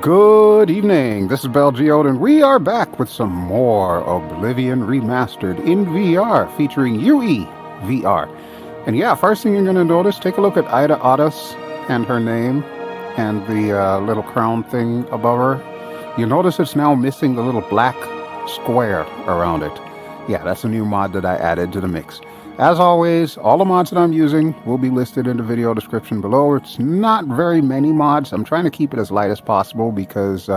Good evening, this is BelGeode, and we are back with some more Oblivion Remastered in VR, featuring UEVR. And yeah, first thing you're going to notice, take a look at Ida Otis and her name, and the little crown thing above her. You'll notice it's now missing the little black square around it. Yeah, that's a new mod that I added to the mix. As always, all the mods that I'm using will be listed in the video description below. It's not very many mods. I'm trying to keep it as light as possible because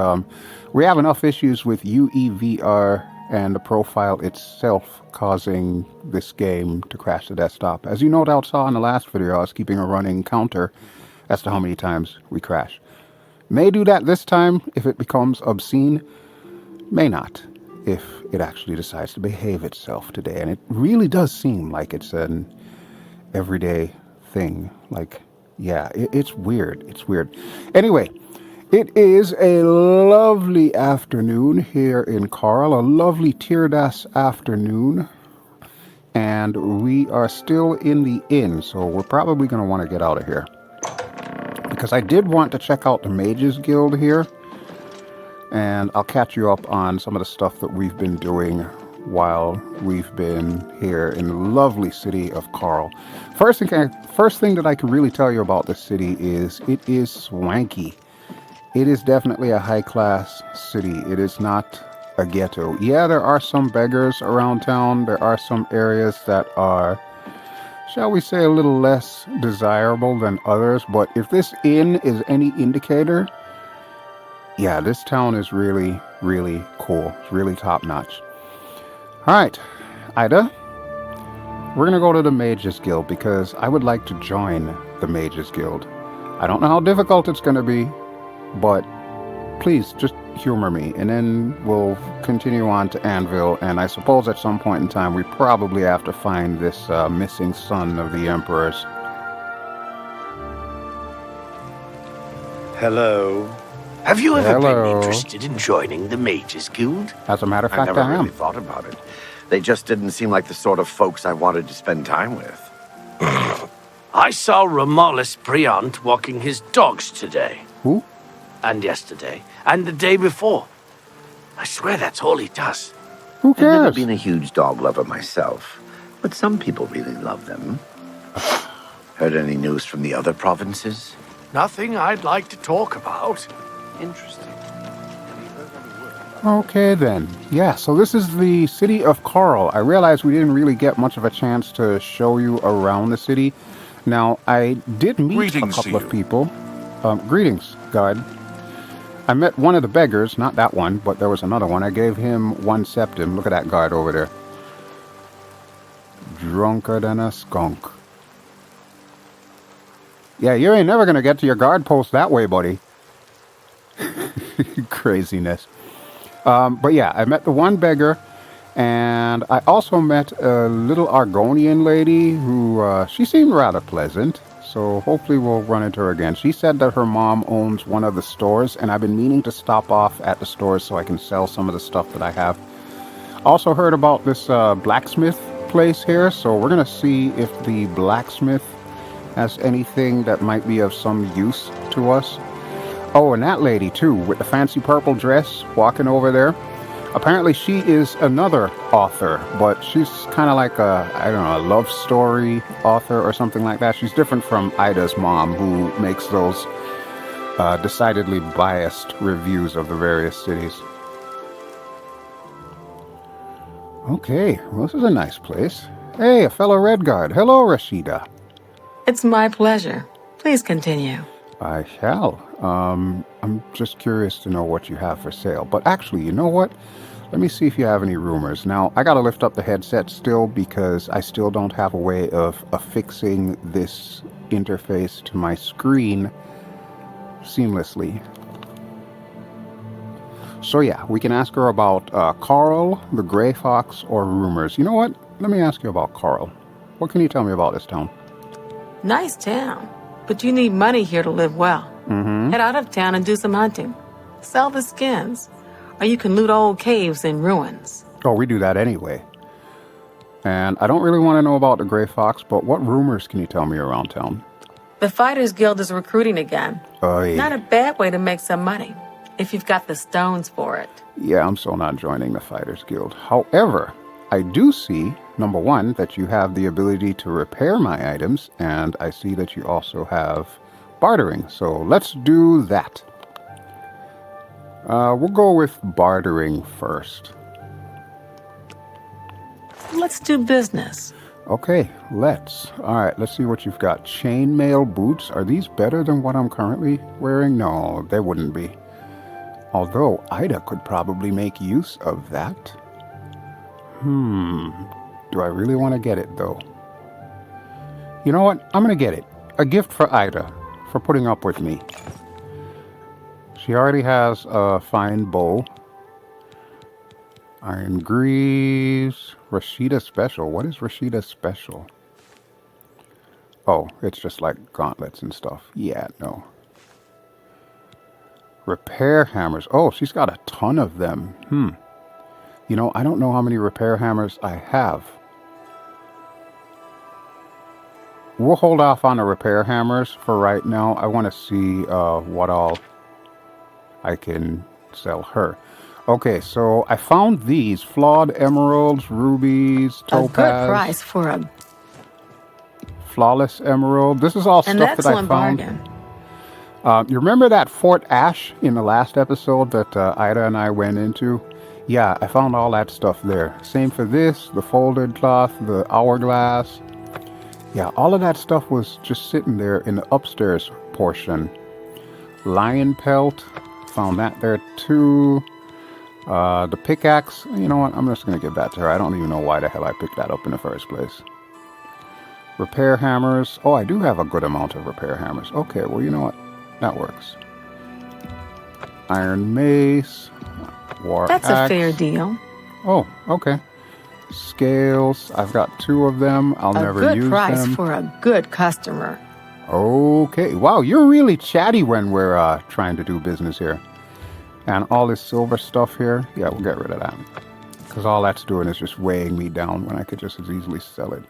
we have enough issues with UEVR and the profile itself causing this game to crash the desktop. As you no doubt saw in the last video, I was keeping a running counter as to how many times we crash. May do that this time if it becomes obscene. May not, if it actually decides to behave itself today. And it really does seem like it's an everyday thing. Like, yeah, it's weird. It's weird. Anyway, it is a lovely afternoon here in Chorrol, a lovely Tirdas afternoon. And we are still in the inn, so we're probably going to want to get out of here. Because I did want to check out the Mages Guild here. And I'll catch you up on some of the stuff that we've been doing while we've been here in the lovely city of Chorrol. First thing that I can really tell you about this city is it is swanky. It is definitely a high-class city. It is not a ghetto. Yeah, there are some beggars around town. There are some areas that are, shall we say, a little less desirable than others. But if this inn is any indicator, yeah, this town is really, really cool. It's really top-notch. All right, Ida, we're going to go to the Mages Guild because I would like to join the Mages Guild. I don't know how difficult it's going to be, but please just humor me, and then we'll continue on to Anvil, and I suppose at some point in time we probably have to find this missing son of the Emperor's. Hello. Have you ever been interested in joining the Mages Guild? As a matter of fact, I never I am. really thought about it. They just didn't seem like the sort of folks I wanted to spend time with. I saw Romulus Priant walking his dogs today. Who? And yesterday. And the day before. I swear that's all he does. Who I've never cares? been a huge dog lover myself, but some people really love them. Heard any news from the other provinces? Nothing I'd like to talk about. Interesting. Okay then. Yeah, so this is the city of Chorrol. I realized we didn't really get much of a chance to show you around the city. Now, I did meet a couple of people. Greetings, guard. I met one of the beggars, not that one, but there was another one. I gave him one septim. Look at that guard over there. Drunker than a skunk. Yeah, you ain't never gonna get to your guard post that way, buddy. Craziness. But yeah, I met the one beggar, and I also met a little Argonian lady who, she seemed rather pleasant, so hopefully we'll run into her again. She said that her mom owns one of the stores, and I've been meaning to stop off at the stores so I can sell some of the stuff that I have. Also heard about this blacksmith place here, so we're going to see if the blacksmith has anything that might be of some use to us. Oh, and that lady, too, with the fancy purple dress, walking over there. Apparently, she is another author, but she's kind of like a, I don't know, a love story author or something like that. She's different from Ida's mom, who makes those decidedly biased reviews of the various cities. Okay, well, this is a nice place. Hey, a fellow Redguard. Hello, Rashida. It's my pleasure. Please continue. I shall. I'm just curious to know what you have for sale. But actually, you know what? Let me see if you have any rumors. Now, I gotta lift up the headset still because I still don't have a way of affixing this interface to my screen seamlessly. So yeah, we can ask her about Chorrol, the Grey Fox, or rumors. You know what? Let me ask you about Chorrol. What can you tell me about this town? Nice town, but you need money here to live well. Head out of town and do some hunting. Sell the skins, or you can loot old caves and ruins. Oh, we do that anyway. And I don't really want to know about the Grey Fox, but what rumors can you tell me around town? The Fighters Guild is recruiting again. Yeah. Not a bad way to make some money. if you've got the stones for it. Yeah, I'm still not joining the Fighters Guild. However, I do see, number one, that you have the ability to repair my items, and I see that you also have bartering. So let's do that. We'll go with bartering first. Let's do business. Okay, let's. Alright, let's see what you've got. Chainmail boots. Are these better than what I'm currently wearing? No, they wouldn't be. Although, Ida could probably make use of that. Do I really want to get it, though? You know what? I'm going to get it. A gift for Ida for putting up with me. She already has a fine bow. Iron Greaves. Rashida Special. What is Rashida Special? Oh, it's just like gauntlets and stuff. Yeah, no. Repair hammers. Oh, she's got a ton of them. You know, I don't know how many repair hammers I have. We'll hold off on the repair hammers for right now. I want to see what all I can sell her. Okay, so I found these. Flawed emeralds, rubies, topaz. A good price for a... Flawless emerald. This is all stuff that I found. Bargain. You remember that Fort Ash in the last episode that Ida and I went into? Yeah, I found all that stuff there. Same for this, the folded cloth, the hourglass. Yeah, all of that stuff was just sitting there in the upstairs portion. Lion pelt, found that there too. The pickaxe, you know what, I'm just going to give that to her. I don't even know why the hell I picked that up in the first place. Repair hammers. Oh, I do have a good amount of repair hammers. Okay, well, you know what, that works. Iron mace. War That's axe. a fair deal. Oh, okay. Scales. I've got 2 of them. I'll never use them. A good price for a good customer. Okay. Wow, you're really chatty when we're trying to do business here. And all this silver stuff here, yeah, we'll get rid of that. Because all that's doing is just weighing me down when I could just as easily sell it.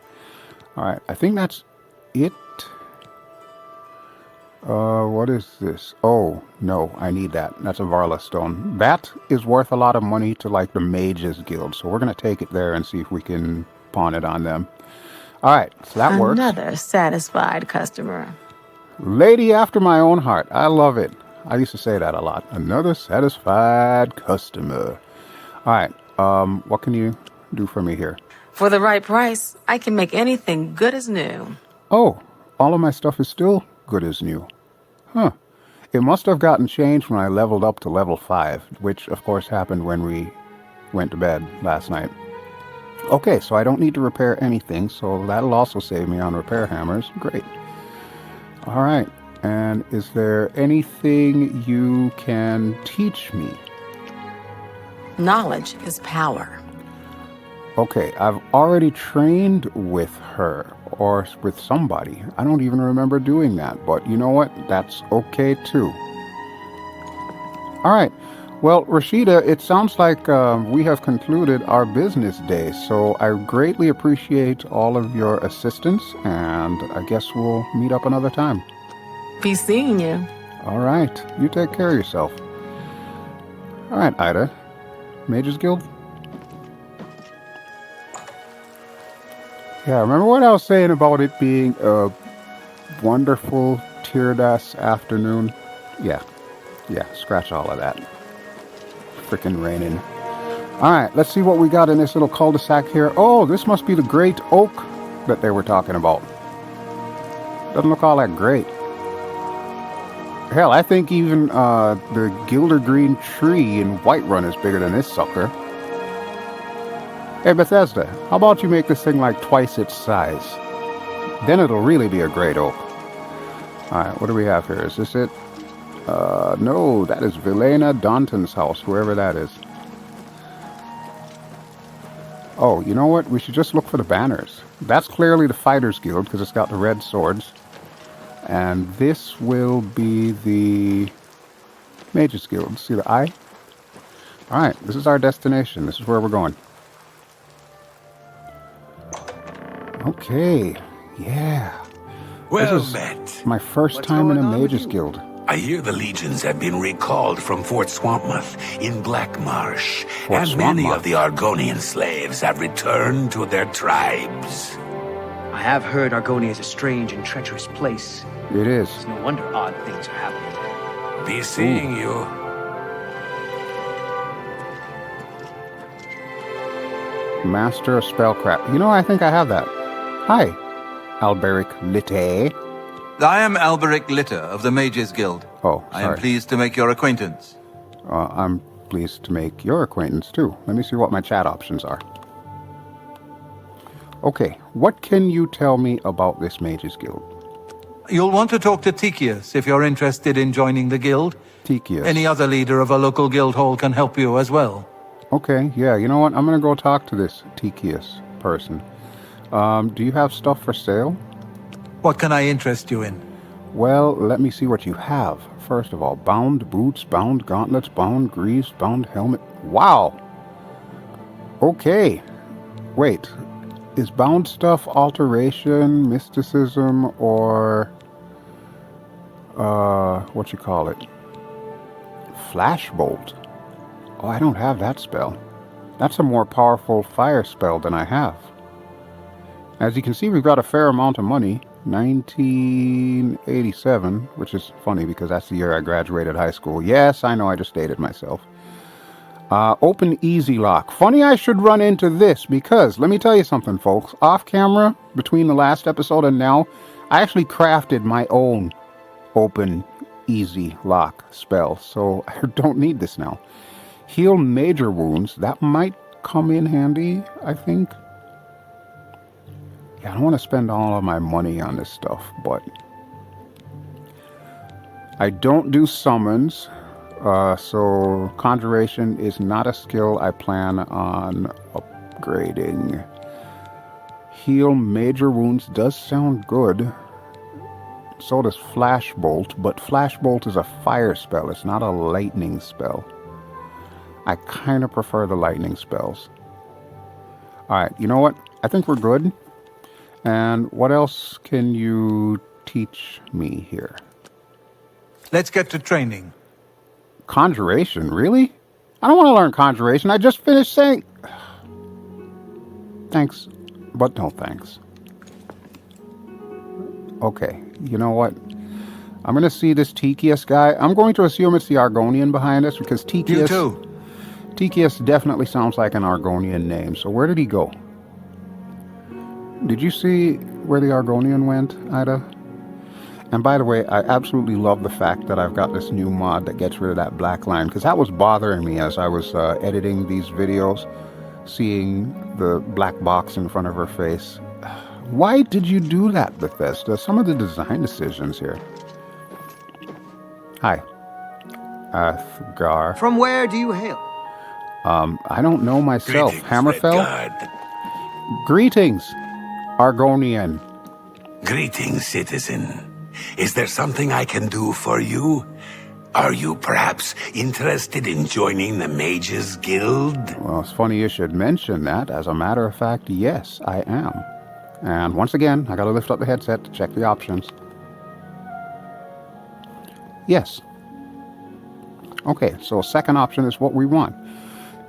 Alright, I think that's it. What is this? Oh, no, I need that. That's a Varla stone. That is worth a lot of money to, like, the Mages Guild. So we're going to take it there and see if we can pawn it on them. Alright, so that works. Another satisfied customer. Lady after my own heart. I love it. I used to say that a lot. Another satisfied customer. Alright, what can you do for me here? For the right price, I can make anything good as new. Oh, all of my stuff is still good as new. Huh. It must have gotten changed when I leveled up to level 5, which of course happened when we went to bed last night. Okay, so I don't need to repair anything, so that'll also save me on repair hammers. Great. Alright, and is there anything you can teach me? Knowledge is power. Okay, I've already trained with her, or with somebody. I don't even remember doing that, but you know what? That's okay too. Alright, well, Rashida, it sounds like we have concluded our business day, so I greatly appreciate all of your assistance, and I guess we'll meet up another time. Be seeing you. Alright, you take care of yourself. Alright, Ida. Mages Guild? Yeah, remember what I was saying about it being a wonderful Tirdas afternoon? Yeah, scratch all of that. Frickin' raining. Alright, let's see what we got in this little cul-de-sac here. Oh, this must be the great oak that they were talking about. Doesn't look all that great. Hell, I think even the Gilder Green tree in Whiterun is bigger than this sucker. Hey Bethesda, how about you make this thing like twice its size? Then it'll really be a great oak. Alright, what do we have here? Is this it? No, that is Vilena Danton's house, whoever that is. Oh, you know what? We should just look for the banners. That's clearly the Fighters Guild, because it's got the red swords. And this will be the Mages Guild. See the eye? Alright, this is our destination. This is where we're going. Okay, yeah. Well this is met. my first What's time in a going on with Mages you? Guild. I hear the legions have been recalled from Fort Swampmouth in Black Marsh, Fort and many Swampmouth. of the Argonian slaves have returned to their tribes. I have heard Argonia is a strange and treacherous place. It is. It's no wonder odd things are happening. Be seeing you. Master of Spellcraft. You know, I think I have that. Hi, Alberic Litte. I am Alberic Litter of the Mages Guild. Oh, I am sorry. pleased to make your acquaintance. I'm pleased to make your acquaintance, too. Let me see what my chat options are. Okay, what can you tell me about this Mages Guild? You'll want to talk to Tikius if you're interested in joining the guild. Tikius. Any other leader of a local guild hall can help you as well. Okay, yeah, you know what? I'm gonna go talk to this Tikius person. Do you have stuff for sale? What can I interest you in? Well, let me see what you have. First of all, bound boots, bound gauntlets, bound greaves, bound helmet. Wow! Okay. Wait. Is bound stuff alteration, mysticism, or... what you call it? Flashbolt. Oh, I don't have that spell. That's a more powerful fire spell than I have. As you can see, we've got a fair amount of money. 1987, which is funny because that's the year I graduated high school. Yes, I know, I just dated myself. Open easy lock. Funny I should run into this because, let me tell you something, folks. Off camera, between the last episode and now, I actually crafted my own open easy lock spell, so I don't need this now. Heal major wounds. That might come in handy, I think. Yeah, I don't want to spend all of my money on this stuff, but I don't do summons, so conjuration is not a skill I plan on upgrading. Heal major wounds does sound good. So does Flashbolt, but Flashbolt is a fire spell. It's not a lightning spell. I kind of prefer the lightning spells. Alright, you know what? I think we're good. And what else can you teach me here? Let's get to training. Conjuration, really? I don't want to learn conjuration. I just finished saying... Thanks, but no thanks. Okay, you know what? I'm going to see this Tikius guy. I'm going to assume it's the Argonian behind us because Tikius... You too. Tikius definitely sounds like an Argonian name. So where did he go? Did you see where the Argonian went, Ida? And by the way, I absolutely love the fact that I've got this new mod that gets rid of that black line, because that was bothering me as I was editing these videos, seeing the black box in front of her face. Why did you do that, Bethesda? Some of the design decisions here. Hi. Athgar. From where do you hail? I don't know myself. Greetings, Hammerfell? Redguard. Greetings, Argonian. Greetings, citizen. Is there something I can do for you? Are you perhaps interested in joining the Mages Guild? Well, it's funny you should mention that. As a matter of fact, yes, I am. And once again, I gotta lift up the headset to check the options. Yes. Okay, so second option is what we want.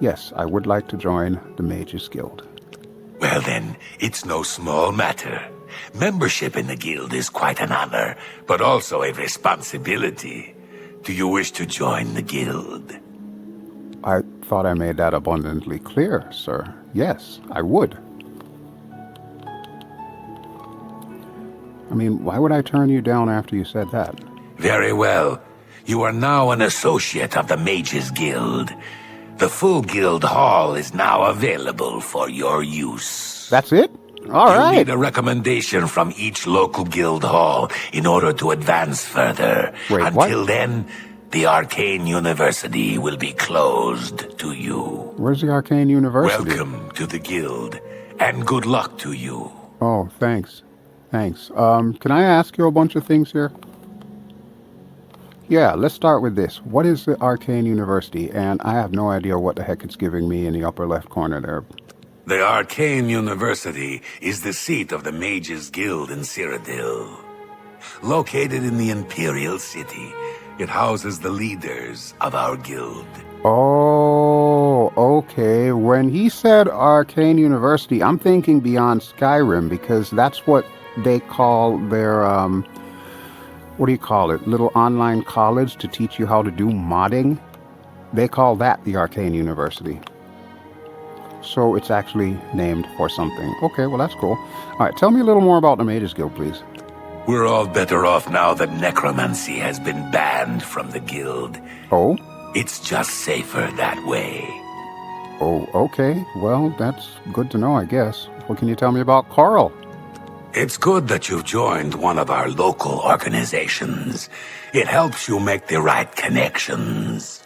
Yes, I would like to join the Mages Guild. Well then, it's no small matter. Membership in the guild is quite an honor, but also a responsibility. Do you wish to join the guild? I thought I made that abundantly clear, sir. Yes, I would. I mean, why would I turn you down after you said that? Very well. You are now an associate of the Mages Guild. The full guild hall is now available for your use. That's it? All You right. need a recommendation from each local guild hall in order to advance further. Wait, what? Until then, the Arcane University will be closed to you. Where's the Arcane University? Welcome to the guild, and good luck to you. Oh, thanks. Thanks. Can I ask you a bunch of things here? Yeah, let's start with this. What is the Arcane University? And I have no idea what the heck it's giving me in the upper left corner there. The Arcane University is the seat of the Mages Guild in Cyrodiil. Located in the Imperial City, It houses the leaders of our guild. Oh, okay. When he said Arcane University, I'm thinking beyond Skyrim, because that's what they call their, what do you call it? Little online college to teach you how to do modding. They call that the Arcane University. So it's actually named for something. Okay, well that's cool. All right, tell me a little more about the Mages Guild, please. We're all better off now that necromancy has been banned from the guild. Oh? It's just safer that way. Oh, okay. Well, that's good to know, I guess. What can you tell me about Chorrol? It's good that you've joined one of our local organizations. It helps you make the right connections.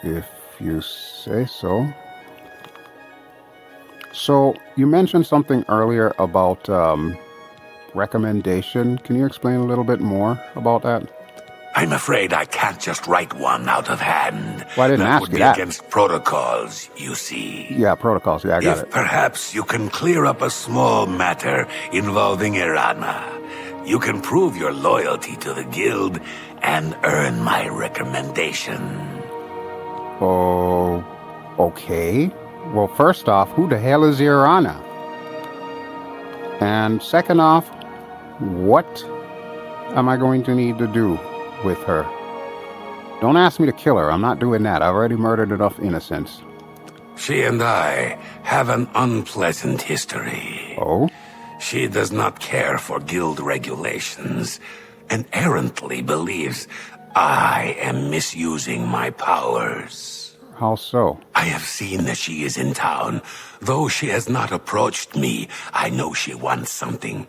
If you say so. So, you mentioned something earlier about recommendation. Can you explain a little bit more about that? I'm afraid I can't just write one out of hand. Well, I didn't ask would you be that. against protocols, you see. Yeah, protocols. Yeah, I got If it. perhaps you can clear up a small matter involving Irana, you can prove your loyalty to the guild and earn my recommendation. Oh, okay. Well, first off, who the hell is Irana? And second off, what am I going to need to do with her? Don't ask me to kill her. I'm not doing that. I've already murdered enough innocents. She and I have an unpleasant history. Oh? She does not care for guild regulations and errantly believes I am misusing my powers. How so? I have seen that she is in town. Though she has not approached me, I know she wants something.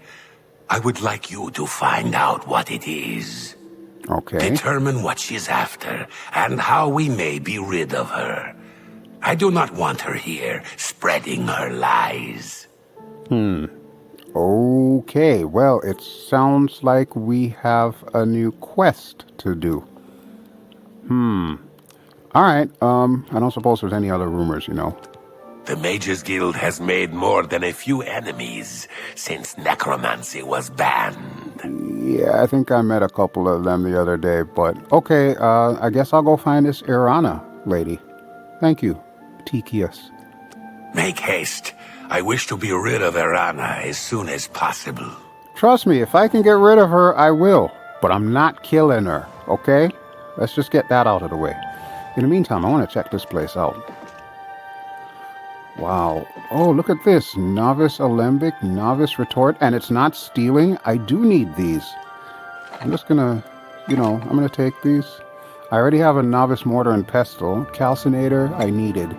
I would like you to find out what it is. Okay. Determine what she's after, and how we may be rid of her. I do not want her here, spreading her lies. Okay, well, it sounds like we have a new quest to do. Alright, I don't suppose there's any other rumors, you know. The Mages Guild has made more than a few enemies since necromancy was banned. Yeah, I think I met a couple of them the other day, but okay, I guess I'll go find this Irana lady. Thank you, Tikius. Make haste. I wish to be rid of Irana as soon as possible. Trust me, if I can get rid of her, I will. But I'm not killing her, okay? Let's just get that out of the way. In the meantime, I want to check this place out. Wow. Oh, look at this. Novice Alembic, Novice Retort, and it's not stealing. I do need these. I'm just gonna, I'm gonna take these. I already have a Novice Mortar and Pestle. Calcinator, I needed.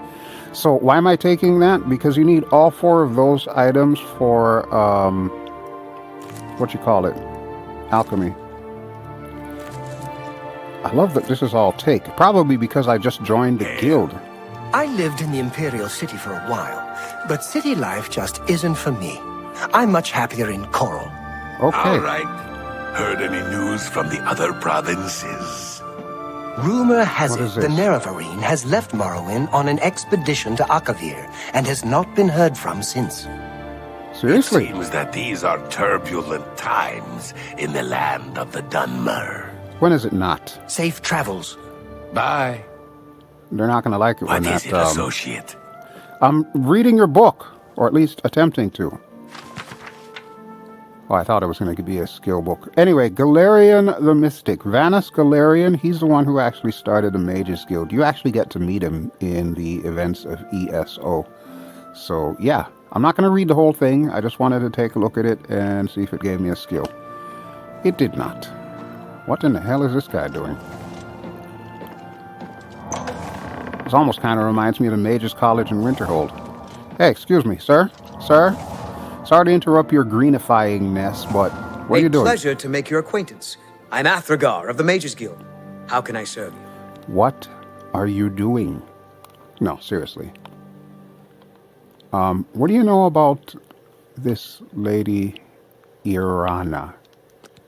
So why am I taking that? Because you need all 4 of those items for, alchemy. I love that this is all take. Probably because I just joined the guild. I lived in the Imperial City for a while, but city life just isn't for me. I'm much happier in Chorrol. Okay. All right. Heard any news from the other provinces? Rumor has What it is the this? Nerevarine has left Morrowind on an expedition to Akavir and has not been heard from since. Seriously? It seems that these are turbulent times in the land of the Dunmer. When is it not? Safe travels. Bye. They're not going to like it when What is that, it, associate? I'm reading your book, or at least attempting to. Oh, I thought it was going to be a skill book. Anyway, Galarian the Mystic. Vanus Galarian, he's the one who actually started the Mages Guild. You actually get to meet him in the events of ESO. So, yeah, I'm not going to read the whole thing. I just wanted to take a look at it and see if it gave me a skill. It did not. What in the hell is this guy doing? This almost kind of reminds me of the Mages College in Winterhold. Hey, excuse me, sir? Sir? Sorry to interrupt your greenifying-ness, but what are you doing? A pleasure to make your acquaintance. I'm Athragar of the Mages Guild. How can I serve you? What are you doing? No, seriously. What do you know about this lady, Irana?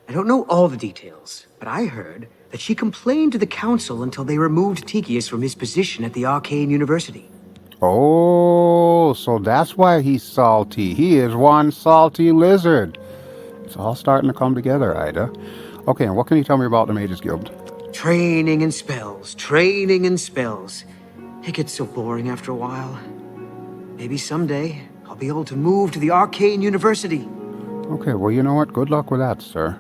I don't know all the details, but I heard that she complained to the council until they removed Tikius from his position at the Arcane University. Oh, so that's why he's salty. He is one salty lizard. It's all starting to come together, Ida. Okay, and what can you tell me about the Mages Guild? Training and spells, training and spells. It gets so boring after a while. Maybe someday I'll be able to move to the Arcane University. Okay, well, you know what? Good luck with that, sir.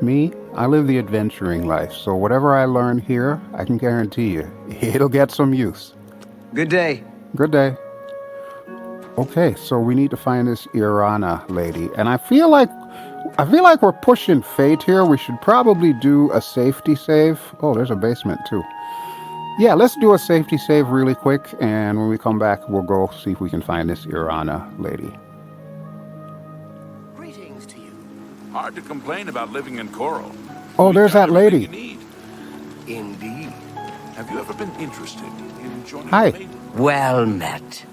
Me, I live the adventuring life, so whatever I learn here, I can guarantee you, it'll get some use. Good day. Good day. Okay, so we need to find this Irana lady, and I feel like we're pushing fate here. We should probably do a safety save. Oh, there's a basement too. Yeah, let's do a safety save really quick, and when we come back, we'll go see if we can find this Irana lady. Greetings to you. Hard to complain about living in Chorrol. Oh, there's that lady. You need. Indeed. Have you ever been interested in joining Hi. the maiden? Well met.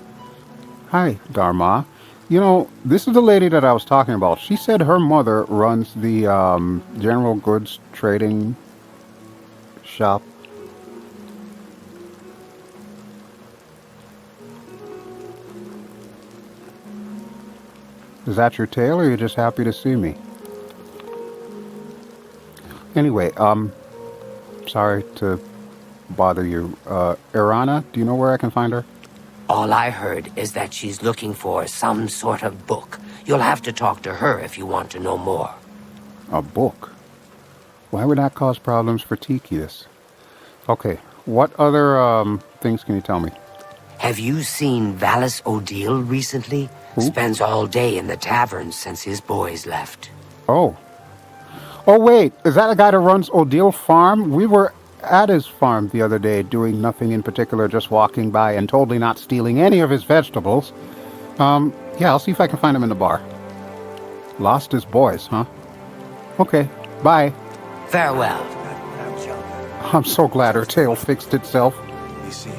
Hi, Dharma. You know, this is the lady that I was talking about. She said her mother runs the general goods trading shop. Is that your tale, or are you just happy to see me? Anyway, sorry to bother you. Irana, do you know where I can find her? All I heard is that she's looking for some sort of book. You'll have to talk to her if you want to know more. A book? Why would that cause problems for Tikius? Okay, what other things can you tell me? Have you seen Vallis O'Deal recently? Who? Spends all day in the tavern since his boys left. Oh. Oh, wait, is that a guy that runs O'Deal Farm? We were at his farm the other day doing nothing in particular, just walking by and totally not stealing any of his vegetables. Yeah, I'll see if I can find him in the bar. Lost his boys, huh? Okay, bye. Farewell. I'm so glad her tail fixed itself. We see.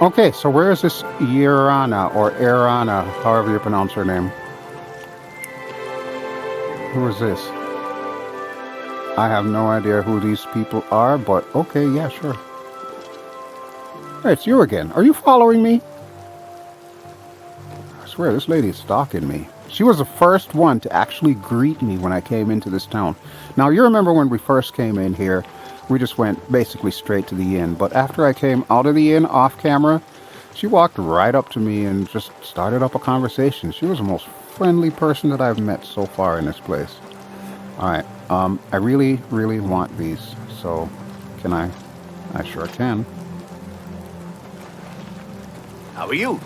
Okay, so where is this Irana, or Irana, however you pronounce her name? Who is this? I have no idea who these people are, but okay, yeah, sure. Hey, it's you again. Are you following me? I swear, this lady is stalking me. She was the first one to actually greet me when I came into this town. Now, you remember when we first came in here, we just went basically straight to the inn. But after I came out of the inn off camera, she walked right up to me and just started up a conversation. She was the most friendly person that I've met so far in this place. Alright, I really, really want these. So, can I? I sure can. How are you?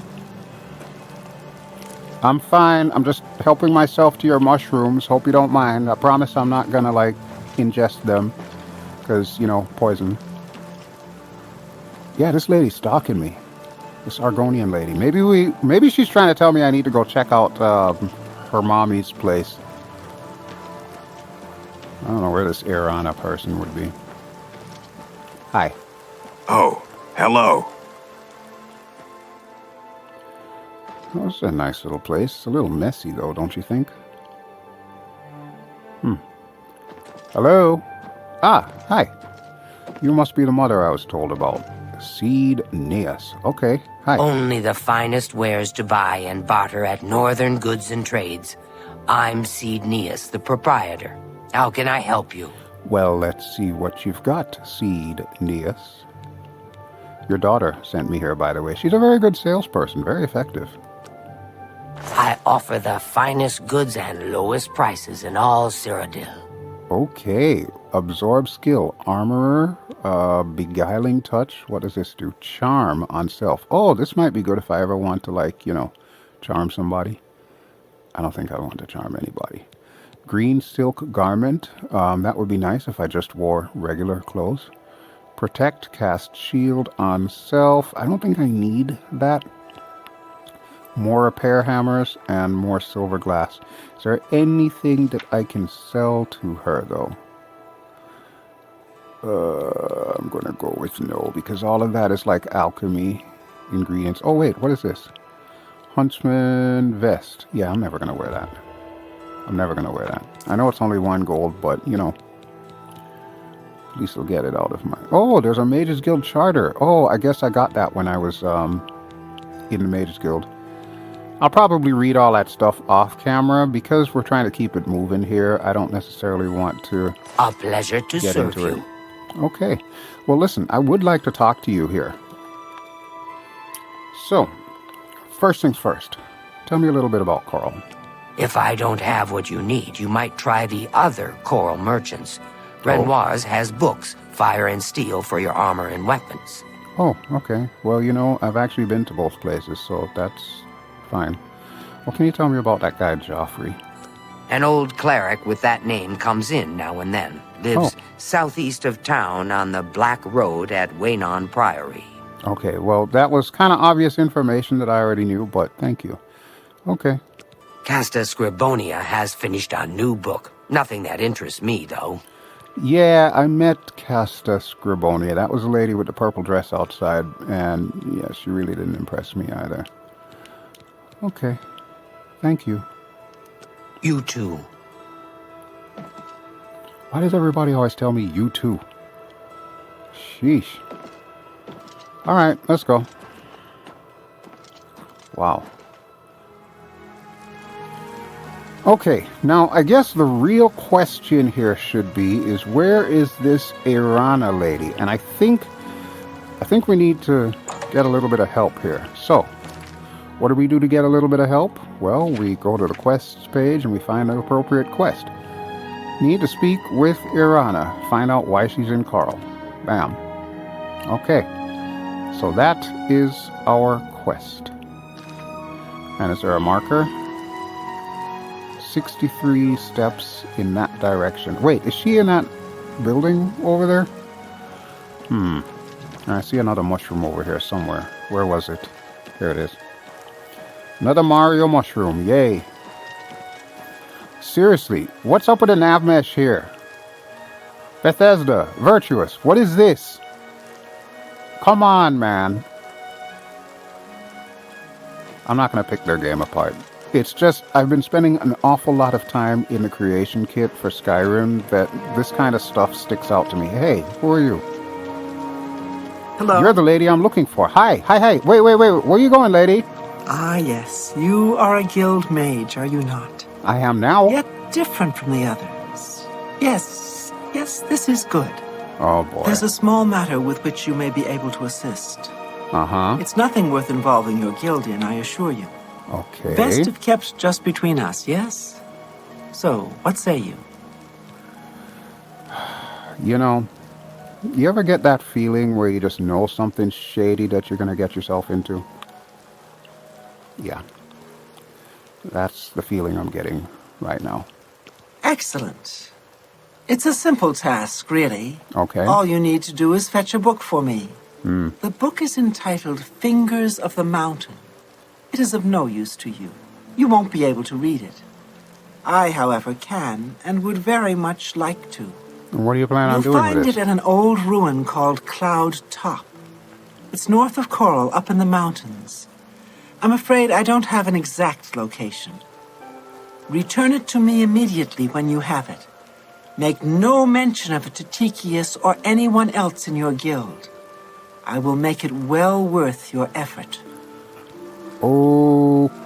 I'm fine. I'm just helping myself to your mushrooms. Hope you don't mind. I promise I'm not gonna, like, ingest them. Because, you know, poison. Yeah, this lady's stalking me. This Argonian lady. Maybe she's trying to tell me I need to go check out her mommy's place. I don't know where this Irana person would be. Hi. Oh, hello. Oh, this is a nice little place. It's a little messy, though, don't you think? Hello? Ah, hi. You must be the mother I was told about. Seed Neas. Okay, hi. Only the finest wares to buy and barter at Northern Goods and Trades. I'm Seed Neas, the proprietor. How can I help you? Well, let's see what you've got, Seed Neas. Your daughter sent me here, by the way. She's a very good salesperson, very effective. I offer the finest goods and lowest prices in all Cyrodiil. Okay, absorb skill, armorer, beguiling touch. What does this do? Charm on self. Oh, this might be good if I ever want to, like, you know, charm somebody. I don't think I want to charm anybody. Green silk garment. That would be nice if I just wore regular clothes. Protect, cast shield on self. I don't think I need that. More repair hammers and more silver glass. Is there anything that I can sell to her, though? I'm going to go with no, because all of that is like alchemy ingredients. Oh, wait, what is this? Huntsman vest. Yeah, I'm never going to wear that. I'm never going to wear that. I know it's only 1 gold, but, you know, at least I'll get it out of my... Oh, there's a Mages Guild charter. Oh, I guess I got that when I was in the Mages Guild. I'll probably read all that stuff off camera because we're trying to keep it moving here. I don't necessarily want to A pleasure to get serve into you. it. Okay. Well, listen, I would like to talk to you here. So, first things first. Tell me a little bit about Chorrol. If I don't have what you need, you might try the other Chorrol merchants. Renoir's has books, fire and steel for your armor and weapons. Oh, okay. Well, you know, I've actually been to both places, so that's fine. Well, can you tell me about that guy, Joffrey? An old cleric with that name comes in now and then. Lives southeast of town on the Black Road at Waynon Priory. Okay, well, that was kind of obvious information that I already knew, but thank you. Okay. Casta Scribonia has finished a new book. Nothing that interests me, though. Yeah, I met Casta Scribonia. That was the lady with the purple dress outside, and yeah, she really didn't impress me either. Okay. Thank you. You too. Why does everybody always tell me you too? Sheesh. Alright, let's go. Wow. Okay, now I guess the real question here should be is where is this Irana lady? And I think we need to get a little bit of help here. So, what do we do to get a little bit of help? Well, we go to the quests page and we find an appropriate quest. Need to speak with Irana. Find out why she's in Chorrol. Bam. Okay. So that is our quest. And is there a marker? 63 steps in that direction. Wait, is she in that building over there? I see another mushroom over here somewhere. Where was it? Here it is. Another Mario mushroom. Yay. Seriously, what's up with the nav mesh here? Bethesda, Virtuous, what is this? Come on, man. I'm not going to pick their game apart. It's just, I've been spending an awful lot of time in the creation kit for Skyrim that this kind of stuff sticks out to me. Hey, who are you? Hello. You're the lady I'm looking for. Hi. Wait. Where are you going, lady? Ah, yes. You are a guild mage, are you not? I am now. Yet different from the others. Yes, this is good. Oh, boy. There's a small matter with which you may be able to assist. Uh-huh. It's nothing worth involving your guild in, I assure you. Okay. Best if kept just between us, yes? So, what say you? You know, you ever get that feeling where you just know something shady that you're going to get yourself into? Yeah. That's the feeling I'm getting right now. Excellent. It's a simple task, really. Okay. All you need to do is fetch a book for me. The book is entitled Fingers of the Mountain. It is of no use to you. You won't be able to read it. I, however, can and would very much like to. And what do you plan on You'll doing find with it it? at an old ruin called Cloud Top. It's north of Chorrol, up in the mountains. I'm afraid I don't have an exact location. Return it to me immediately when you have it. Make no mention of it to Tikius or anyone else in your guild. I will make it well worth your effort. Okay.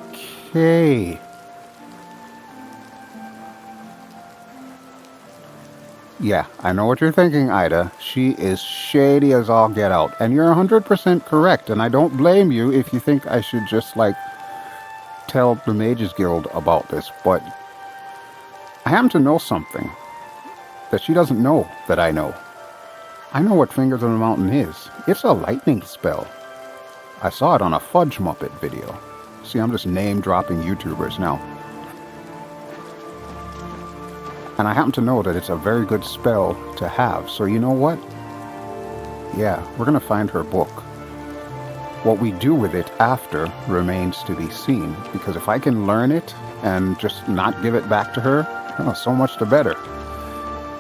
Yeah, I know what you're thinking, Ida. She is shady as all get out. And you're 100% correct. And I don't blame you if you think I should just, tell the Mages Guild about this. But I happen to know something that she doesn't know that I know. I know what Fingers of the Mountain is. It's a lightning spell. I saw it on a Fudge Muppet video. See, I'm just name-dropping YouTubers now. And I happen to know that it's a very good spell to have. So you know what? Yeah, we're going to find her book. What we do with it after remains to be seen. Because if I can learn it and just not give it back to her, oh, so much the better.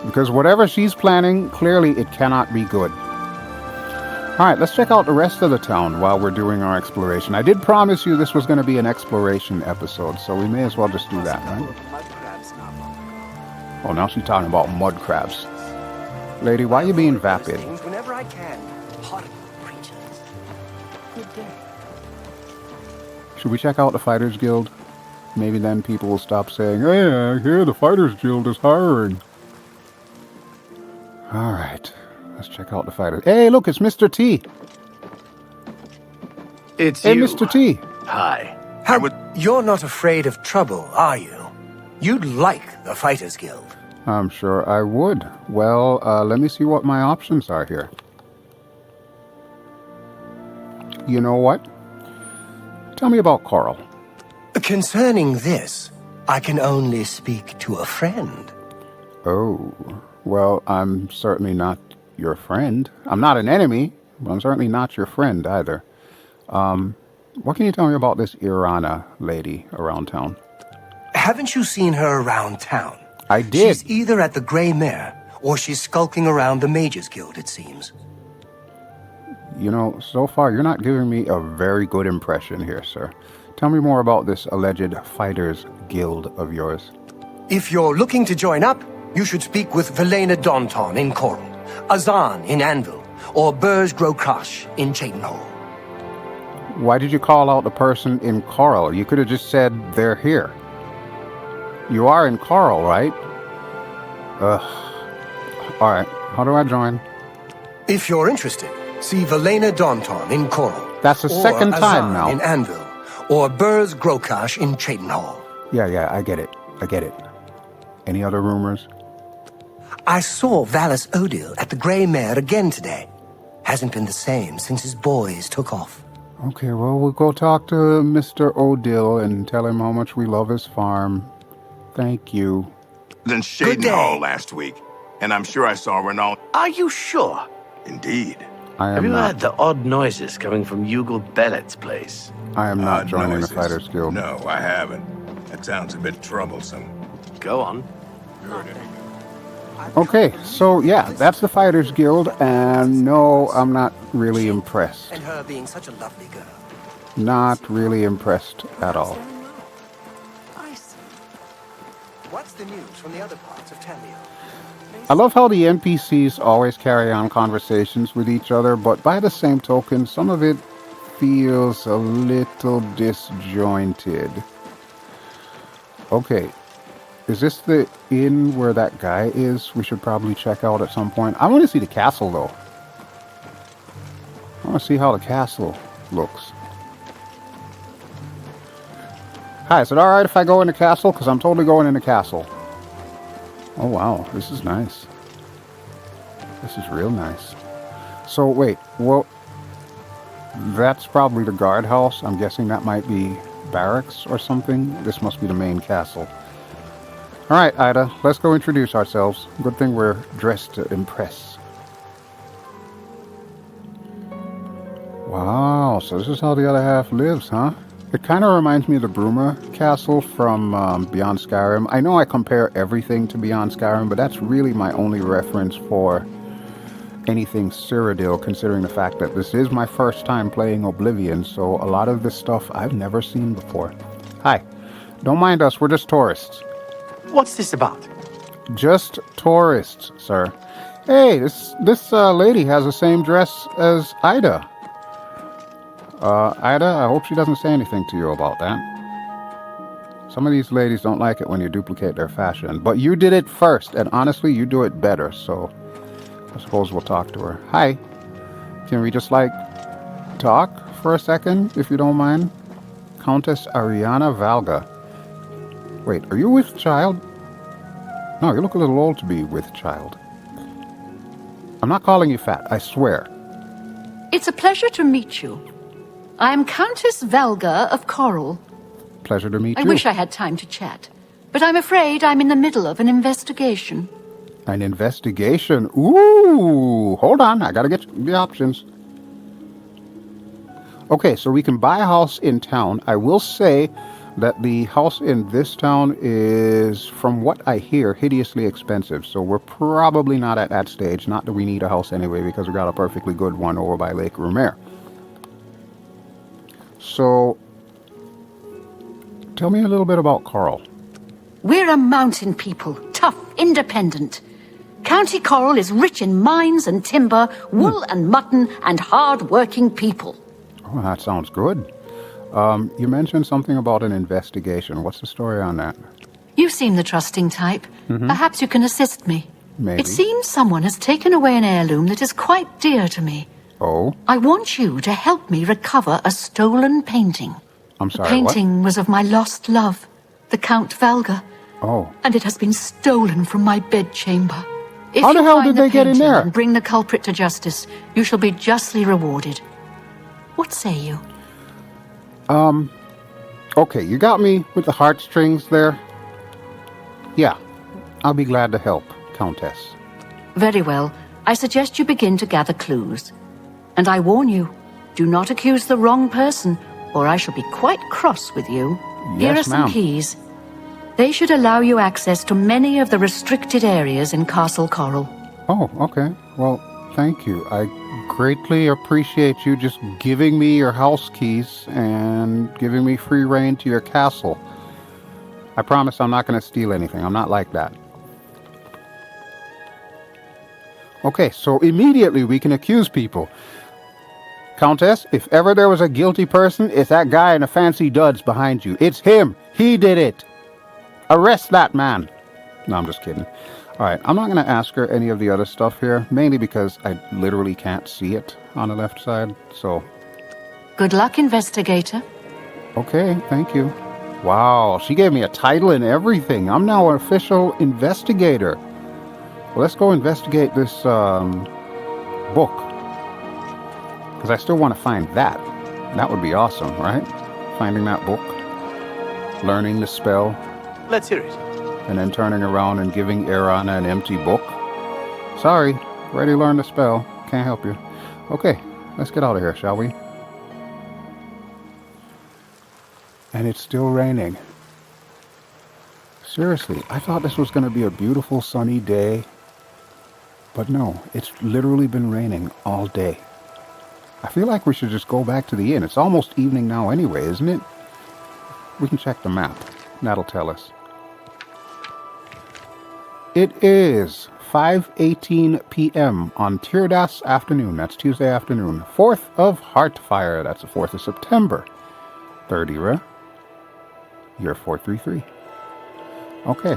Because whatever she's planning, clearly it cannot be good. Alright, let's check out the rest of the town while we're doing our exploration. I did promise you this was going to be an exploration episode, so we may as well just do that, right? Oh, now she's talking about mud crabs. Lady, why are you being vapid? Whenever I can. Horrible creatures. Good day. Should we check out the Fighters Guild? Maybe then people will stop saying, hey, I hear the Fighters Guild is hiring. Alright, let's check out the Fighters. Hey, look, it's Mr. T. It's Hey, you. Mr. T. Hi. You're not afraid of trouble, are you? You'd like the Fighters Guild. I'm sure I would. Well, let me see what my options are here. You know what? Tell me about Chorrol. Concerning this, I can only speak to a friend. Oh, well, I'm certainly not your friend. I'm not an enemy, but I'm certainly not your friend either. What can you tell me about this Irana lady around town? Haven't you seen her around town? I did. She's either at the Grey Mare, or she's skulking around the Mages Guild, it seems. You know, so far you're not giving me a very good impression here, sir. Tell me more about this alleged Fighters Guild of yours. If you're looking to join up, you should speak with Velena Daunton in Chorrol, Azan in Anvil, or Burrs Grokash in Cheatenhall. Why did you call out the person in Chorrol? You could have just said they're here. You are in Chorrol, right? Alright, how do I join? If you're interested, see Velena Daunton in Chorrol. That's the second time now. In Anvil, or Burrs Grokash in Cheatenhall. Yeah, I get it. Any other rumors? I saw Vallis Odile at the Grey Mare again today. Hasn't been the same since his boys took off. Okay, well, we'll go talk to Mr. Odile and tell him how much we love his farm. Thank you. Then Cheatenhall last week, and I'm sure I saw Renault. Are you sure? Indeed. Have you heard the odd noises coming from Yugal Bellet's place? I am not joining the Fighters Guild. No, I haven't. That sounds a bit troublesome. Go on. Okay, so yeah, that's the Fighters Guild, and no, I'm not really impressed. And her being such a lovely girl. Not really impressed at all. What's the news from the other parts of Tamriel? I love how the NPCs always carry on conversations with each other, but by the same token, some of it feels a little disjointed. Okay, is this the inn where that guy is? We should probably check out at some point. I want to see the castle, though. I want to see how the castle looks. Hi, is it alright if I go in the castle? Because I'm totally going in the castle. Oh wow, this is nice. This is real nice. So wait, well, that's probably the guardhouse. I'm guessing that might be barracks or something. This must be the main castle. Alright, Ida, let's go introduce ourselves. Good thing we're dressed to impress. Wow, so this is how the other half lives, huh? It kind of reminds me of the Bruma Castle from Beyond Skyrim. I know I compare everything to Beyond Skyrim, but that's really my only reference for anything Cyrodiil, considering the fact that this is my first time playing Oblivion, so a lot of this stuff I've never seen before. Hi. Don't mind us, we're just tourists. What's this about? Just tourists, sir. Hey, this lady has the same dress as Ida. Ida, I hope she doesn't say anything to you about that. Some of these ladies don't like it when you duplicate their fashion, but you did it first, and honestly, you do it better, so I suppose we'll talk to her. Hi. Can we just, talk for a second, if you don't mind? Countess Ariana Valga. Wait, are you with child? No, you look a little old to be with child. I'm not calling you fat, I swear. It's a pleasure to meet you. I am Countess Valga of Chorrol. Pleasure to meet you. I wish I had time to chat, but I'm afraid I'm in the middle of an investigation. An investigation? Ooh! Hold on, I gotta get the options. Okay, so we can buy a house in town. I will say that the house in this town is, from what I hear, hideously expensive. So we're probably not at that stage. Not that we need a house anyway, because we got a perfectly good one over by Lake Rumare. So, tell me a little bit about Chorrol. We're a mountain people, tough, independent. County Chorrol is rich in mines and timber, wool and mutton, and hard-working people. Oh, that sounds good. You mentioned something about an investigation. What's the story on that? You seem the trusting type. Perhaps you can assist me. Maybe. It seems someone has taken away an heirloom that is quite dear to me. Oh? I want you to help me recover a stolen painting. I'm sorry, The painting was of my lost love, the Count Valga. Oh. And it has been stolen from my bedchamber. If How the you hell find did the they get in painting there? and bring the culprit to justice, you shall be justly rewarded. What say you? Okay, you got me with the heartstrings there. Yeah, I'll be glad to help, Countess. Very well. I suggest you begin to gather clues. And I warn you, do not accuse the wrong person, or I shall be quite cross with you. Here Yes, are some ma'am. keys. They should allow you access to many of the restricted areas in Castle Chorrol. Oh, okay. Well, thank you. I greatly appreciate you just giving me your house keys and giving me free reign to your castle. I promise I'm not going to steal anything. I'm not like that. Okay, so immediately we can accuse people. Countess, if ever there was a guilty person, it's that guy in the fancy duds behind you. It's him. He did it. Arrest that man. No, I'm just kidding. All right, I'm not going to ask her any of the other stuff here, mainly because I literally can't see it on the left side, so... Good luck, investigator. Okay, thank you. Wow, she gave me a title and everything. I'm now an official investigator. Well, let's go investigate this book. Because I still want to find that. That would be awesome, right? Finding that book. Learning the spell. Let's hear it. And then turning around and giving Erana an empty book. Sorry, already learned the spell. Can't help you. Okay, let's get out of here, shall we? And it's still raining. Seriously, I thought this was going to be a beautiful sunny day. But no, it's literally been raining all day. I feel like we should just go back to the inn. It's almost evening now anyway, isn't it? We can check the map. That'll tell us. It is 5:18 p.m. on Tirdas afternoon. That's Tuesday afternoon. 4th of Heartfire. That's the 4th of September. 3rd era. Year 433. Okay.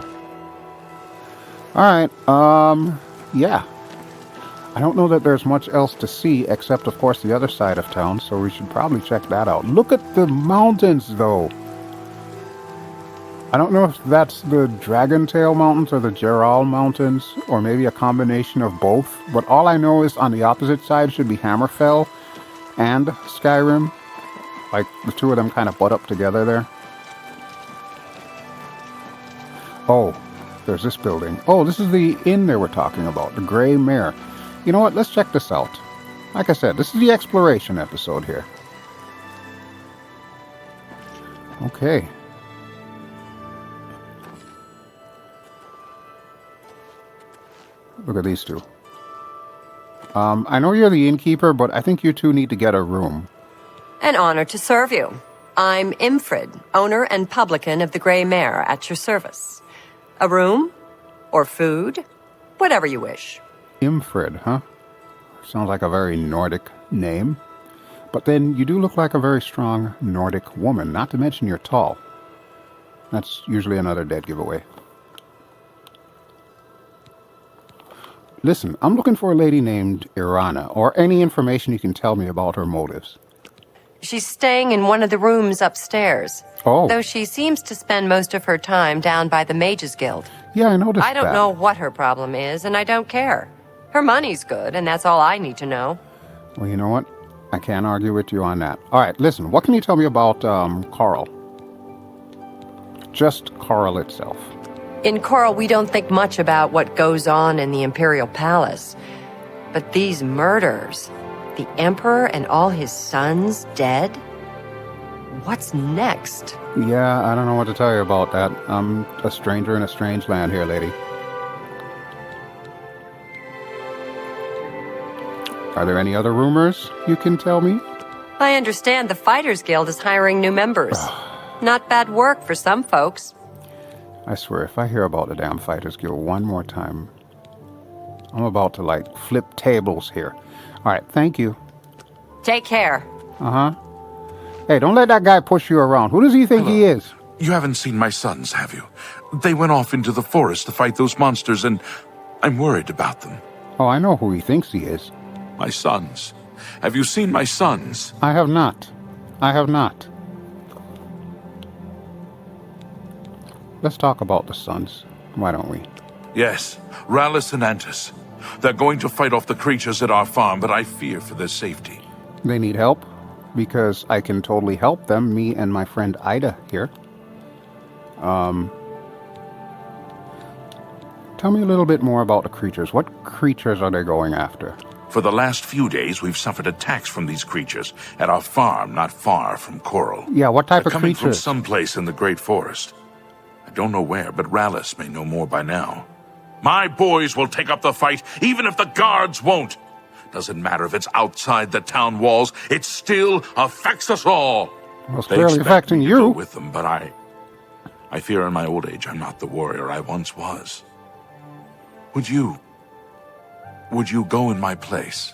Alright, yeah. I don't know that there's much else to see except, of course, the other side of town, so we should probably check that out. Look at the mountains, though. I don't know if that's the Dragontail Mountains or the Chorrol Mountains, or maybe a combination of both, but all I know is on the opposite side should be Hammerfell and Skyrim. Like, the two of them kind of butt up together there. Oh, there's this building. Oh, this is the inn they were talking about, the Grey Mare. You know what, let's check this out. Like I said, this is the exploration episode here. Okay. Look at these two. I know you're the innkeeper, but I think you two need to get a room. An honor to serve you. I'm Imfrid, owner and publican of the Grey Mare, at your service. A room? Or food? Whatever you wish. Imfrid, huh? Sounds like a very Nordic name. But then you do look like a very strong Nordic woman, not to mention you're tall. That's usually another dead giveaway. Listen, I'm looking for a lady named Erana, or any information you can tell me about her motives. She's staying in one of the rooms upstairs. Oh. Though she seems to spend most of her time down by the Mages Guild. Yeah, I noticed that. I don't know what her problem is, and I don't care. Her money's good, and that's all I need to know. Well, you know what? I can't argue with you on that. All right, listen, what can you tell me about Chorrol? Just Chorrol itself. In Chorrol, we don't think much about what goes on in the Imperial Palace. But these murders, the Emperor and all his sons dead? What's next? Yeah, I don't know what to tell you about that. I'm a stranger in a strange land here, lady. Are there any other rumors you can tell me? I understand the Fighters Guild is hiring new members. Not bad work for some folks. I swear, if I hear about the damn Fighters Guild one more time, I'm about to, like, flip tables here. All right, thank you. Take care. Uh-huh. Hey, don't let that guy push you around. Who does he think he is? You haven't seen my sons, have you? They went off into the forest to fight those monsters, and I'm worried about them. Oh, I know who he thinks he is. My sons. Have you seen my sons? I have not. I have not. Let's talk about the sons. Why don't we? Yes, Rallis and Antis. They're going to fight off the creatures at our farm, but I fear for their safety. They need help? Because I can totally help them, me and my friend Ida here. Tell me a little bit more about the creatures. What creatures are they going after? For the last few days, we've suffered attacks from these creatures at our farm not far from Chorrol. Yeah, what type of coming creatures? From someplace in the Great Forest. I don't know where, but Rallis may know more by now. My boys will take up the fight, even if the guards won't. Doesn't matter if it's outside the town walls, it still affects us all. Well, it's clearly affecting you. Go with them, but I fear in my old age I'm not the warrior I once was. Would you go in my place?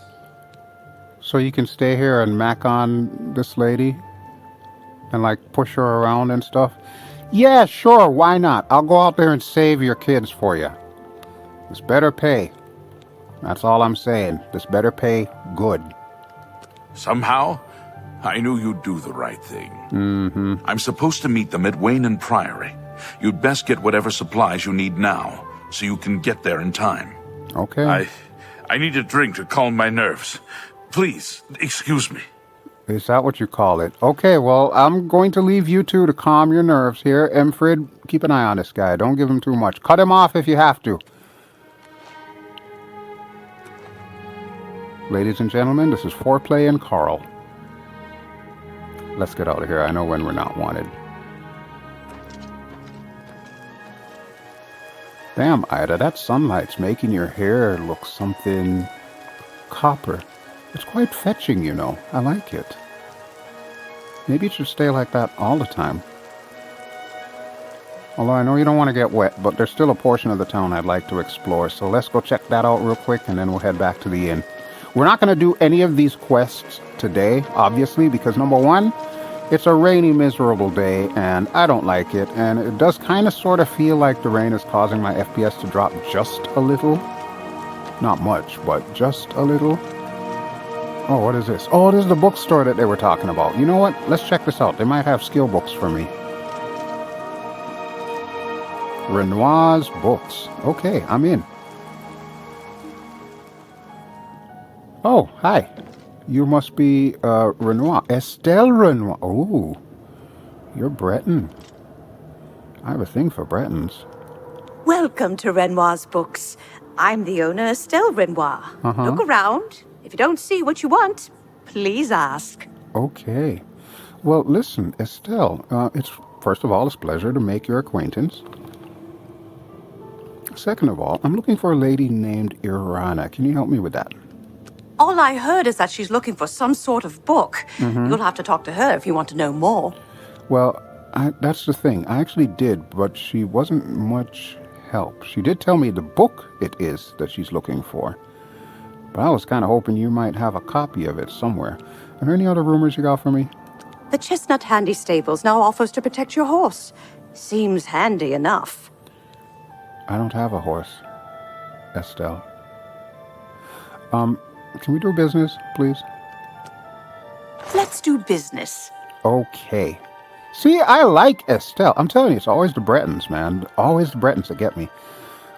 So you can stay here and mac on this lady? And like push her around and stuff? Yeah, sure, why not? I'll go out there and save your kids for you. This better pay. That's all I'm saying. This better pay good. Somehow, I knew you'd do the right thing. Mm-hmm. I'm supposed to meet them at Wayne and Priory. You'd best get whatever supplies you need now, so you can get there in time. Okay. I need a drink to calm my nerves. Please, excuse me. Is that what you call it? Okay, well, I'm going to leave you two to calm your nerves here. Emfrid, keep an eye on this guy. Don't give him too much. Cut him off if you have to. Ladies and gentlemen, this is Foreplay and Chorrol. Let's get out of here. I know when we're not wanted. Damn, Ida, that sunlight's making your hair look something copper. It's quite fetching, you know. I like it. Maybe it should stay like that all the time. Although I know you don't want to get wet, but there's still a portion of the town I'd like to explore, so let's go check that out real quick, and then we'll head back to the inn. We're not going to do any of these quests today, obviously, because number one, it's a rainy, miserable day, and I don't like it, and it does kind of sort of feel like the rain is causing my FPS to drop just a little. Not much, but just a little. Oh, what is this? Oh, this is the bookstore that they were talking about. You know what? Let's check this out. They might have skill books for me. Renoir's books. Okay, I'm in. Oh, hi. You must be Renoir. Estelle Renoir. Oh, you're Breton. I have a thing for Bretons. Welcome to Renoir's books. I'm the owner, Estelle Renoir. Look around. If you don't see what you want, please ask. Okay. Well, listen, Estelle, it's first of all, it's a pleasure to make your acquaintance. Second of all, I'm looking for a lady named Irana. Can you help me with that? All I heard is that she's looking for some sort of book. You'll have to talk to her if you want to know more. Well, that's the thing. I actually did, but she wasn't much help. She did tell me the book it is that she's looking for. But I was kind of hoping you might have a copy of it somewhere. Are there any other rumors you got for me? The Chestnut Handy Stables now offers to protect your horse. Seems handy enough. I don't have a horse, Estelle. Can we do business, please? Let's do business. Okay. See, I like Estelle. I'm telling you, it's always the Bretons, man. Always the Bretons that get me.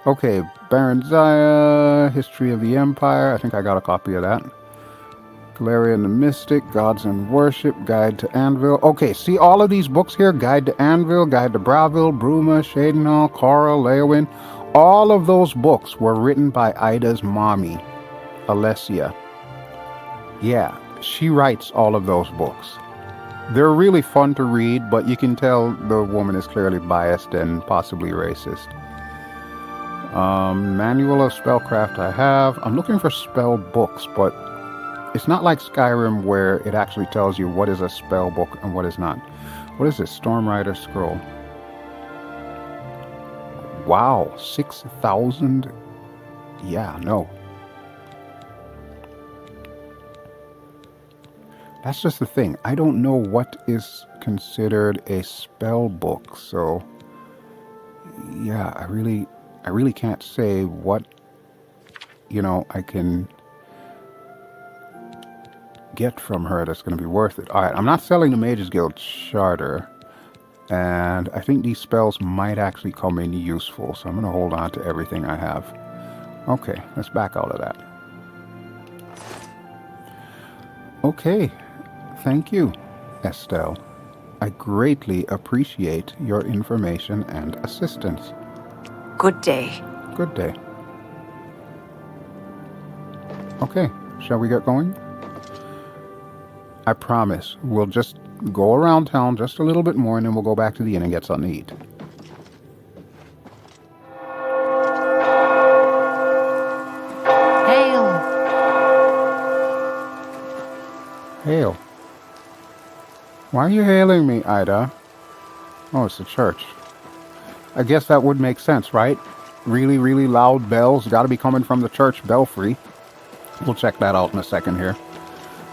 Okay, Baron Zaya, History of the Empire. I think I got a copy of that. Galarian the Mystic, Gods and Worship, Guide to Anvil. Okay, see all of these books here? Guide to Anvil, Guide to Bravil, Bruma, Shadenhall, Chorrol, Leowin. All of those books were written by Ida's mommy, Alessia. Yeah, she writes all of those books. They're really fun to read, but you can tell the woman is clearly biased and possibly racist. Manual of Spellcraft I have. I'm looking for spell books, but it's not like Skyrim where it actually tells you what is a spell book and what is not. What is this? Stormrider Scroll. Wow, 6,000? Yeah, no. That's just the thing. I don't know what is considered a spell book, so yeah, I really can't say what, I can get from her that's going to be worth it. Alright, I'm not selling the Mages Guild Charter, and I think these spells might actually come in useful, so I'm going to hold on to everything I have. Okay, let's back out of that. Okay, thank you, Estelle. I greatly appreciate your information and assistance. Good day. Good day. Okay, shall we get going? I promise we'll just go around town just a little bit more and then we'll go back to the inn and get something to eat. Hail. Hail. Why are you hailing me, Ida? Oh, it's the church. I guess that would make sense, right? Really, really loud bells. Got to be coming from the church belfry. We'll check that out in a second here.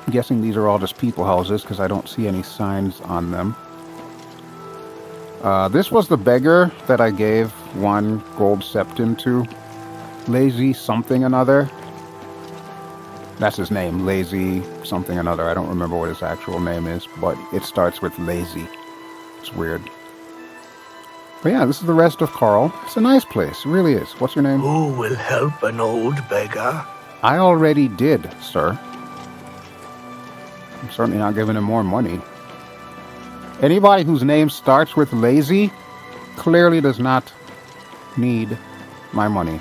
I'm guessing these are all just people houses because I don't see any signs on them. This was the beggar that I gave 1 gold septim to. Lazy something another. That's his name, Lazy something another. I don't remember what his actual name is, but it starts with Lazy. It's weird. But yeah, this is the rest of Chorrol. It's a nice place, it really is. What's your name? Who will help an old beggar? I already did, sir. I'm certainly not giving him more money. Anybody whose name starts with Lazy clearly does not need my money.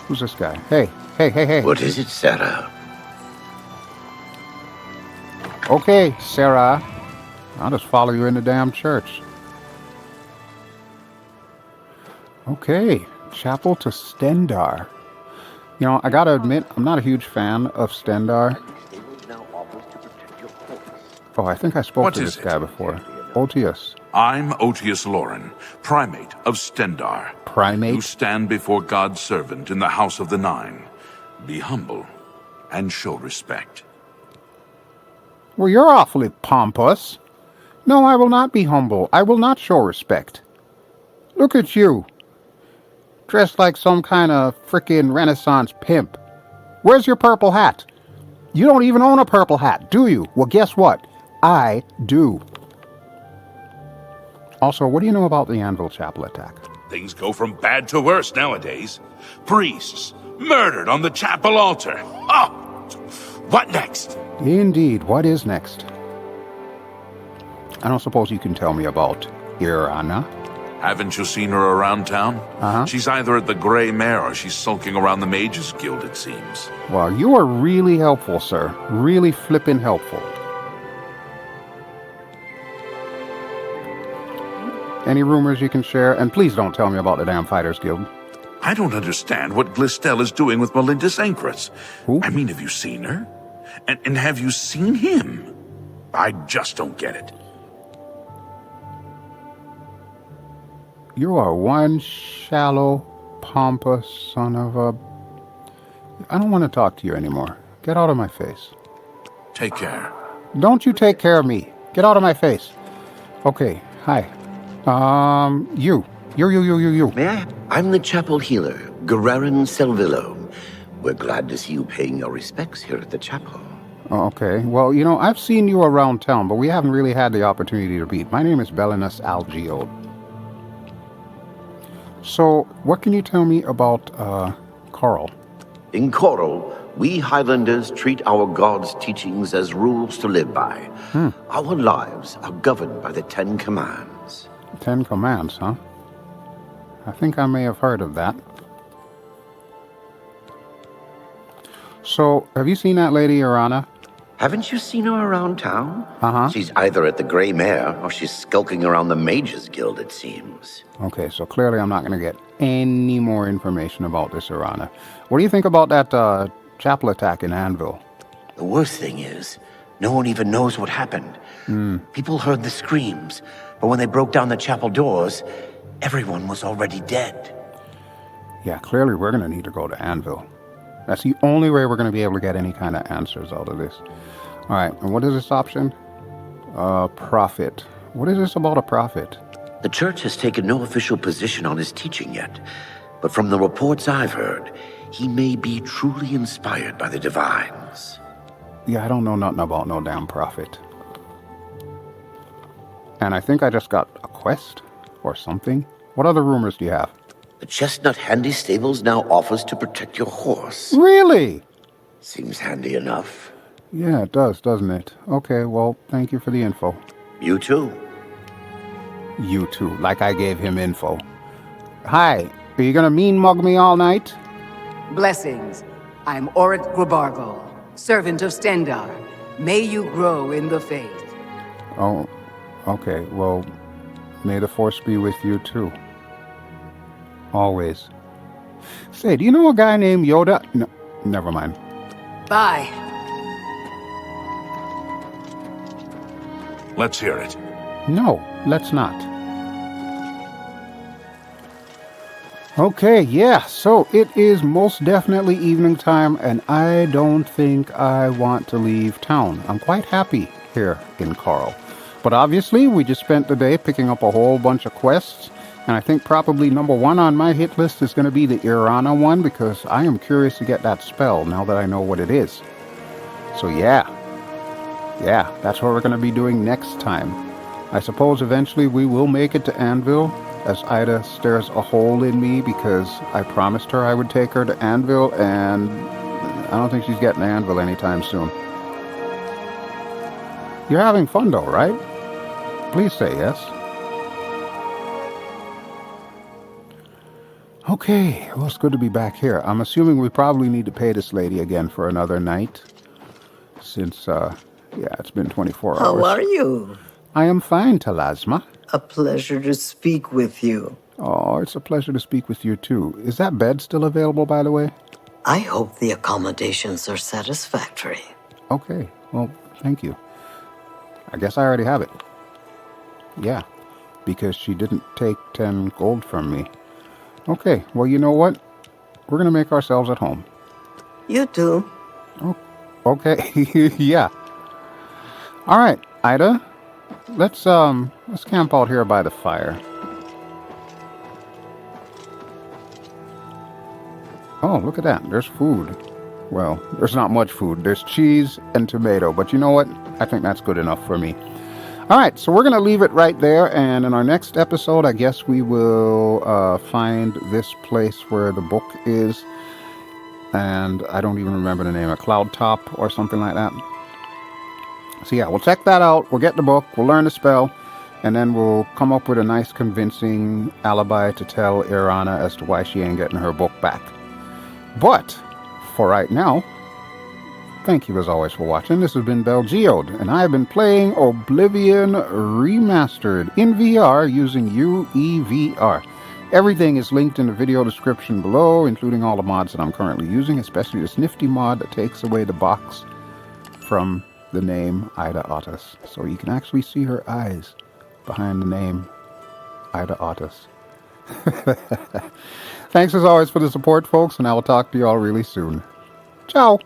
Who's this guy? Hey. What is it, Sarah? Okay, Sarah. I'll just follow you in the damn church. Okay, Chapel to Stendarr. I gotta admit, I'm not a huge fan of Stendarr. Oh, I think I spoke to this guy before. Otius. I'm Otius Lauren, Primate of Stendarr. Primate? You stand before God's servant in the House of the Nine. Be humble and show respect. Well, you're awfully pompous. No, I will not be humble. I will not show respect. Look at you. Dressed like some kind of frickin' Renaissance pimp. Where's your purple hat? You don't even own a purple hat, do you? Well, guess what? I do. Also, what do you know about the Anvil Chapel attack? Things go from bad to worse nowadays. Priests murdered on the chapel altar. Oh! What next? Indeed, what is next? I don't suppose you can tell me about Irana? Haven't you seen her around town? Uh-huh. She's either at the Grey Mare or she's sulking around the Mages Guild, it seems. Well, you are really helpful, sir. Really flippin' helpful. Any rumors you can share? And please don't tell me about the damn Fighters Guild. I don't understand what Glistel is doing with Melinda Sancris. Who? I mean, have you seen her? And have you seen him? I just don't get it. You are one shallow, pompous son of a... I don't want to talk to you anymore. Get out of my face. Take care. Don't you take care of me. Get out of my face. Okay, hi. You. May I? I'm the chapel healer, Guerrerin Selvillo. We're glad to see you paying your respects here at the chapel. Oh, okay. Well, I've seen you around town, but we haven't really had the opportunity to meet. My name is Belinus Geode. So, what can you tell me about, Chorrol? In Chorrol, we Highlanders treat our gods' teachings as rules to live by. Our lives are governed by the 10 Commands. 10 Commands, huh? I think I may have heard of that. So, have you seen that lady, Irana? Haven't you seen her around town? Uh-huh. She's either at the Grey Mare or she's skulking around the Mages Guild, it seems. Okay, so clearly I'm not going to get any more information about this Irana. What do you think about that chapel attack in Anvil? The worst thing is, no one even knows what happened. People heard the screams, but when they broke down the chapel doors, everyone was already dead. Yeah, clearly we're going to need to go to Anvil. That's the only way we're going to be able to get any kind of answers out of this. Alright, and what is this option? Prophet. What is this about a prophet? The church has taken no official position on his teaching yet, but from the reports I've heard, he may be truly inspired by the divines. Yeah, I don't know nothing about no damn prophet. And I think I just got a quest or something. What other rumors do you have? The Chestnut Handy Stables now offers to protect your horse. Really? Seems handy enough. Yeah, it does, doesn't it? Okay, well, thank you for the info. You too. You too, like I gave him info. Hi, are you gonna mean mug me all night? Blessings. I'm Oric Grabargo, servant of Stendarr. May you grow in the faith. Oh, okay, well, may the force be with you too. Always. Say, do you know a guy named Yoda? No, never mind. Bye. Let's hear it. No, let's not. Okay, yeah, so it is most definitely evening time, and I don't think I want to leave town. I'm quite happy here in Chorrol. But obviously, we just spent the day picking up a whole bunch of quests, and I think probably number one on my hit list is going to be the Irana one, because I am curious to get that spell now that I know what it is. So yeah, that's what we're going to be doing next time. I suppose eventually we will make it to Anvil, as Ida stares a hole in me because I promised her I would take her to Anvil, and I don't think she's getting to Anvil anytime soon. You're having fun though, right? Please say yes. Okay, well, it's good to be back here. I'm assuming we probably need to pay this lady again for another night, since, yeah, it's been 24 hours. How are you? I am fine, Talasma. A pleasure to speak with you. Oh, it's a pleasure to speak with you, too. Is that bed still available, by the way? I hope the accommodations are satisfactory. Okay, well, thank you. I guess I already have it. Yeah, because she didn't take 10 gold from me. Okay, well, you know what? We're going to make ourselves at home. You too. Oh, okay, yeah. All right, Ida, let's camp out here by the fire. Oh, look at that. There's food. Well, there's not much food. There's cheese and tomato, but you know what? I think that's good enough for me. All right, so we're going to leave it right there, and in our next episode, I guess we will find this place where the book is, and I don't even remember the name, a Cloud Top or something like that. So yeah, we'll check that out, we'll get the book, we'll learn the spell, and then we'll come up with a nice convincing alibi to tell Irana as to why she ain't getting her book back. But, for right now, thank you as always for watching. This has been BelGeode, and I have been playing Oblivion Remastered in VR using UEVR. Everything is linked in the video description below, including all the mods that I'm currently using, especially this nifty mod that takes away the box from the name Ida Otis. So you can actually see her eyes behind the name Ida Otis. Thanks as always for the support, folks, and I will talk to you all really soon. Ciao!